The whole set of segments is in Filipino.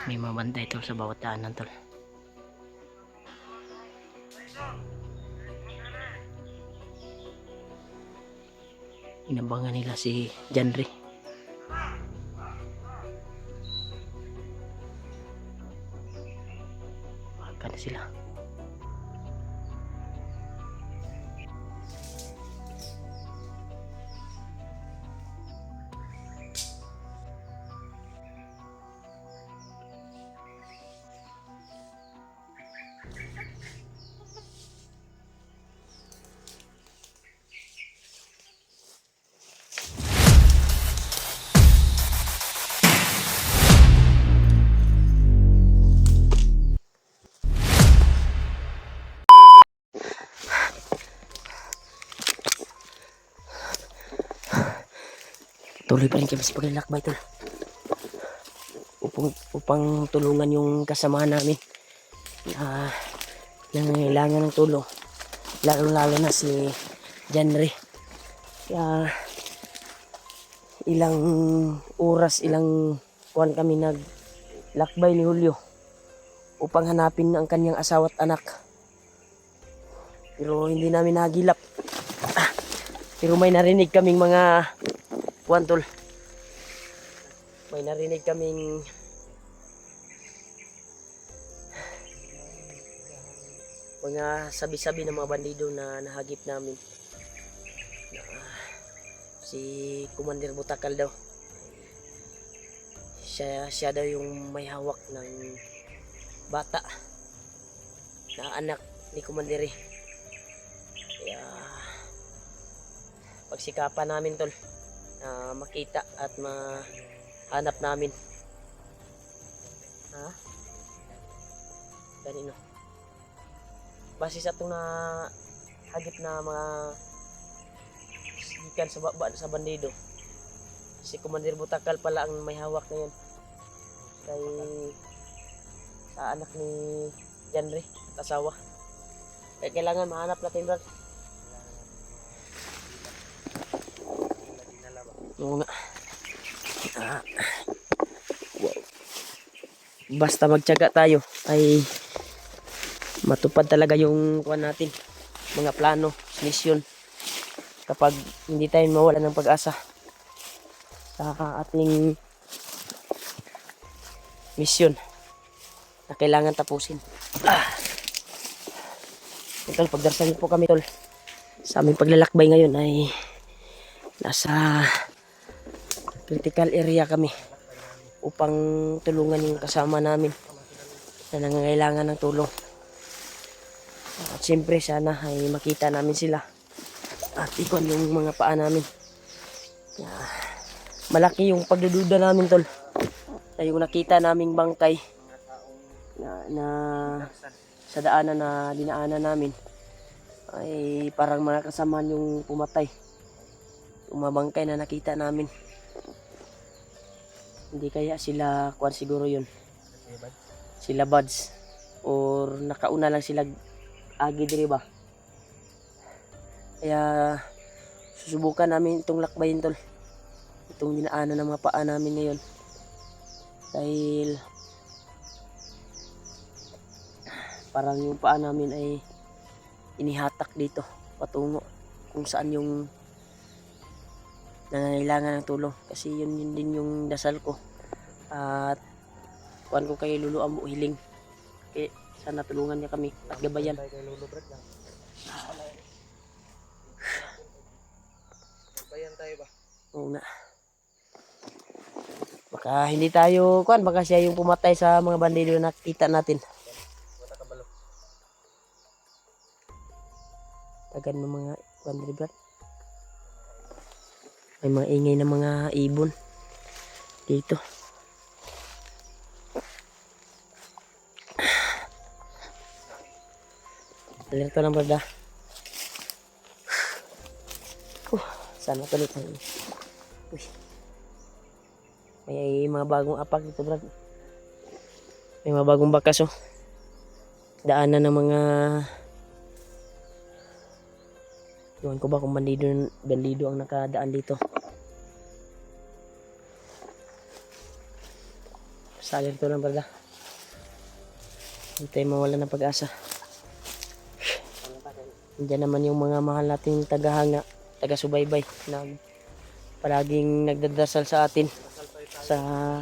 May mabantay tol sa bawat daanan tol. Inabangan nila si Janry. Baka na sila. Tuloy pa rin kami sa paglalakbay tol. Upang tulungan yung kasamahan namin na nangangailangan ng tulong. Lalo na si Janry. Kaya ilang oras, ilang kuwan kami naglakbay ni Julio upang hanapin ang kanyang asawa at anak. Pero hindi namin nagilap. Pero may narinig kaming mga kuwan tol. May narinig kaming mga sabi-sabi ng mga bandido na nahagip namin. Si Commander Butakal daw. Siya daw yung may hawak ng bata na anak ni Commander. Kaya pagsikapan namin tol na makita at mahanap namin. Ganino. Base sa itong hagip na mga gikan sa bandido, si Commander Butakal pala ang may hawak na yan kay sa anak ni Janry, asawa. Kaya kailangan mahanap natin brad. Oo nga. Basta magtiyaga tayo ay matupad talaga yung kuwan natin, mga plano, mission. Kapag hindi tayo mawala ng pag-asa sa ating mission na kailangan tapusin. Tol, pagdarasal po kami tol. Sa aming paglalakbay ngayon ay nasa critical area kami upang tulungan yung kasama namin na nangangailangan ng tulong. At siyempre sana ay makita namin sila at ikon yung mga paa namin. Malaki yung pagdududa namin tol na yung nakita naming bangkay na sa daanan na dinaanan namin ay parang mga kasamaan yung pumatay. Yung mga bangkay na nakita namin, hindi kaya sila kuwan siguro yun, sila buds or nakauna lang sila agi diri ba. Kaya susubukan namin itong lakbayin tol, itong dinaanan ng mga paa namin ngayon, dahil parang yung paa namin ay inihatak dito patungo kung saan yung nangangailangan ng tulong. Kasi yun din yung dasal ko at kuwan ko kay Lulu Ambo hiling, kaya sana tulungan niya kami at gabayan. Tayo ba? Oo nga. Baka hindi tayo kuan, baka siya yung pumatay sa mga bandido na nakita natin. Tagan ng mga kuan brad. May mga ingay ng mga ibon dito. Alerto lang brad. Sana tuloy tayo. May mga bagong apak dito brad. May mga bagong bakas oh. Daanan ng mga iwan ko ba kung bandido ang nakadaan dito. Sa alerto lang brad. Hindi tayo mawala ng pag-asa. Diyan naman yung mga mahal nating tagahanga, taga-subaybay na palaging nagdadasal sa atin sa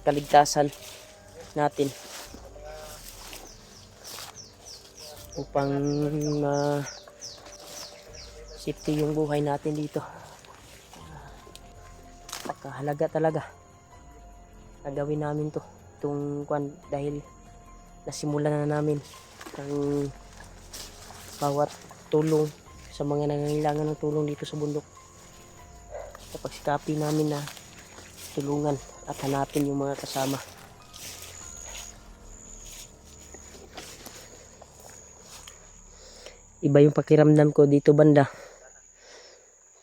kaligtasan natin upang safety yung buhay natin dito. Nakahalaga talaga na gawin namin itong kwan dahil nasimulan na namin ang bawat tulong sa mga nangangailangan ng tulong dito sa bundok. Napagsikapin namin na tulungan at hanapin yung mga kasama. Iba yung pakiramdam ko dito banda,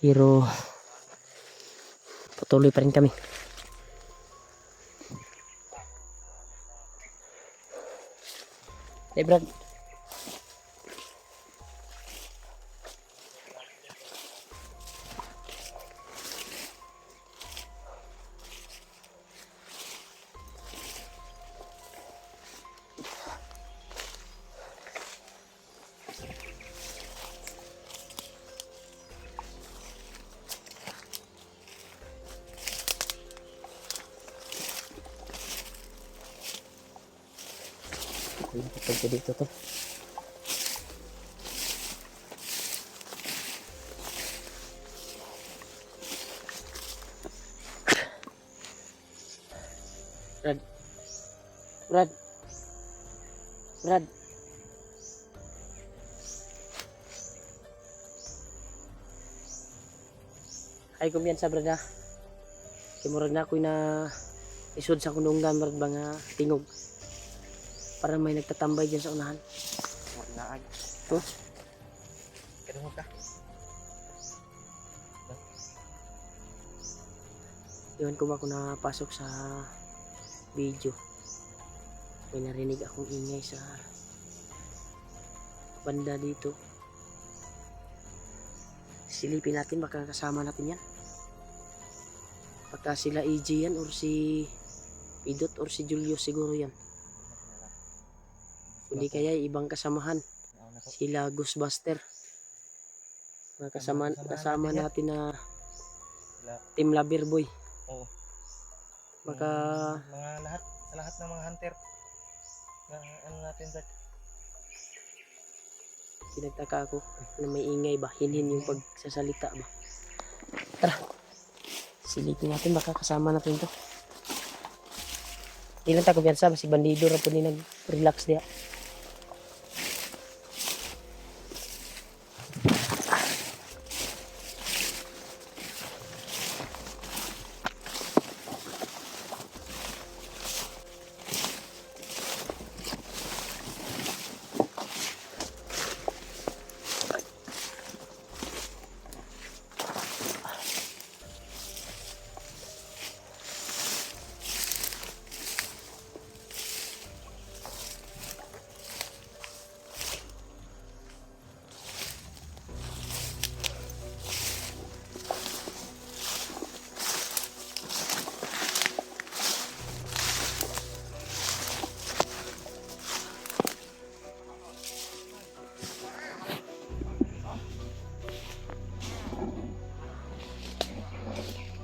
pero patuloy pa rin kami. Hey Brad, pagka dito to. Brad, Brad, Brad. Ay kumpiyansa Brad ha. Kimurag na ako'y na isod sa kununggan Brad ba nga tingog. Parang may nagtatambay dyan sa unahan. Naag. Oh? Kadungog ka. Iwan ko ba kung napasok sa video. May narinig akong ingay sa banda dito. Silipin natin, baka kasama natin yan. Baka sila AJ yan or si Idot or si Julius siguro yan. Kundi kaya ibang kasamahan. Sila Ghostbuster. Mga kasama natin na Team Loverboy. Oo. Baka mga lahat ng mga hunter na ano natin Brad. pinagtaka ako na may ingay ba, hinhin yung pagsasalita ba. Tara, silipin natin, baka kasama natin to. Ilan ta kumpiyansa, si bandido ra po ni nag-relax diya.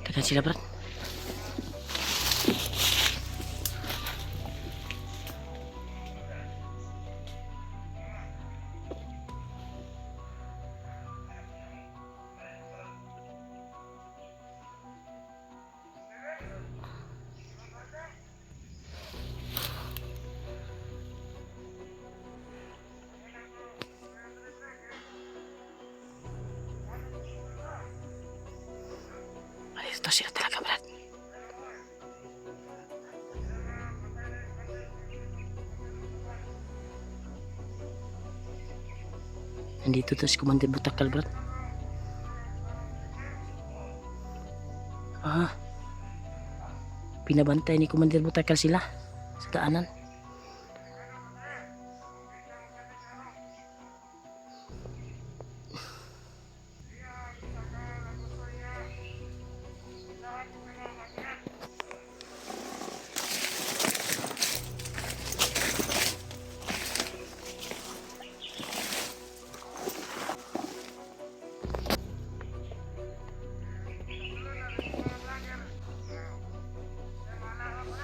Tekan sila Brad. Ito sila talaga Brad. Nandito to si Commander Butakal Brad. Pinabantay ni Commander Butakal sila sa daanan.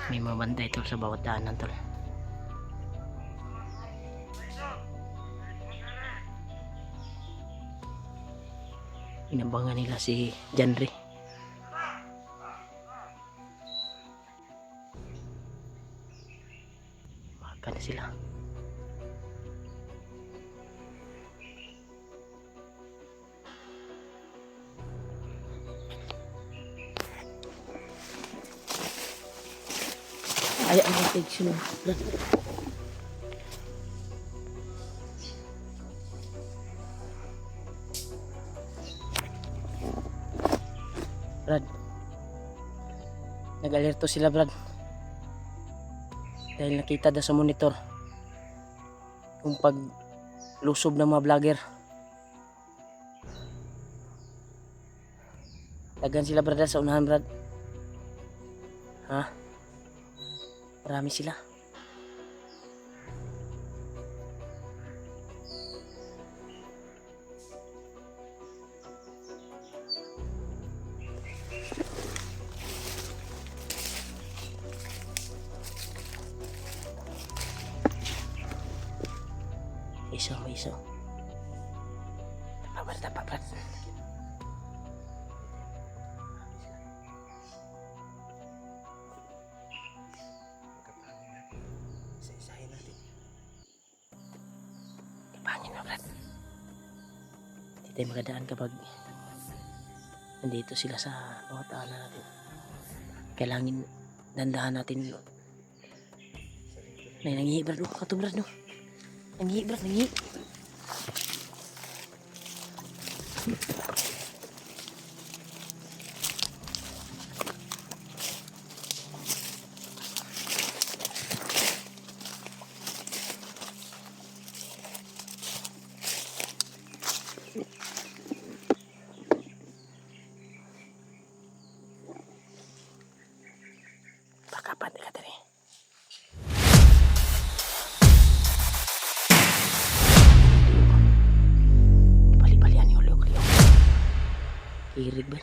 May mga bantay tol sa bawat daanan tol. Inabangan nila si Janry. Makan na sila. Ay, ang attention. Brad, nag-alerto sila Brad dahil nakita daw sa monitor yung paglusob ng mga vlogger. Tagan sila Brad sa unahan Brad. Ha? Marami sila. Iso. Tapa Brad. Isa-isahin natin. Kapangin na Brad. Hindi tayo makadaan kapag nandito sila sa bawat daanan natin. Kailangan dandahan natin. Nangihi Brad. Kato Brad no. Nangihi Brad. Nangihi. Baka pati ka tari. Bali-balian yung ulo. Kirig ba?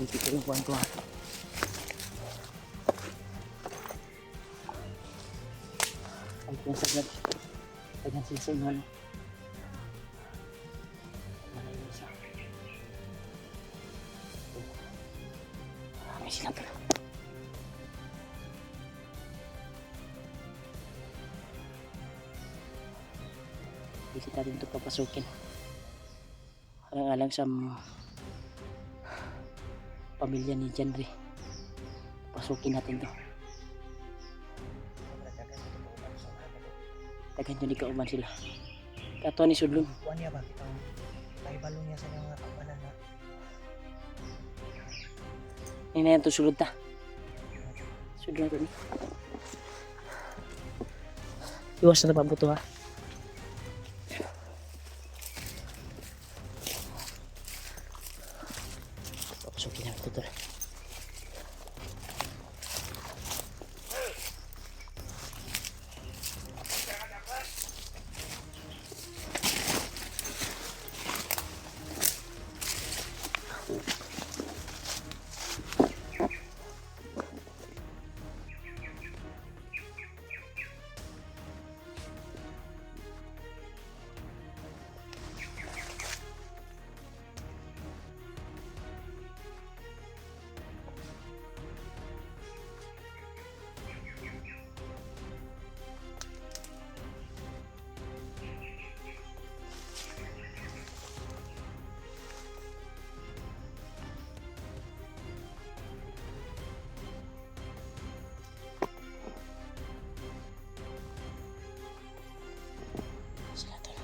Hindi ko yung kuhan ko ha. Ay, kung sagad. Tagan sila sa inyo. Malayo isa. Marami sila pala. Hindi kita rin ito papasukin. Alang-alang sa pamilya ni Janry. Pasukin natin to. Tagan yun ikauman sila. Kato ni Sudlon. Kuha niya ba? Kita balong niya sa mga kapanan na. Ini na yan to sulod ta. Sudlon to ni. Iwas na pabuto ha. Papasukin namin ito tol. Sila tol.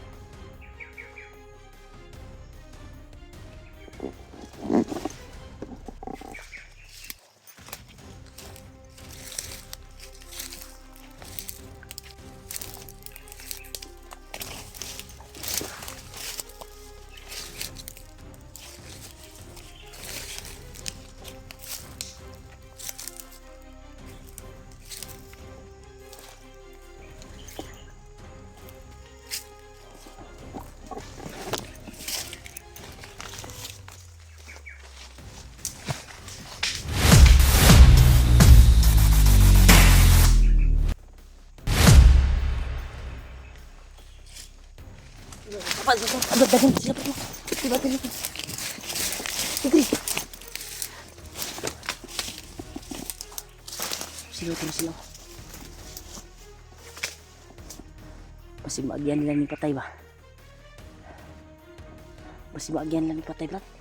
Agad dagan sila pa. Diba talaga? Sige. Sila. Basi maagyan nila ni patay ba? Basi maagyan nila ni patay, Brad.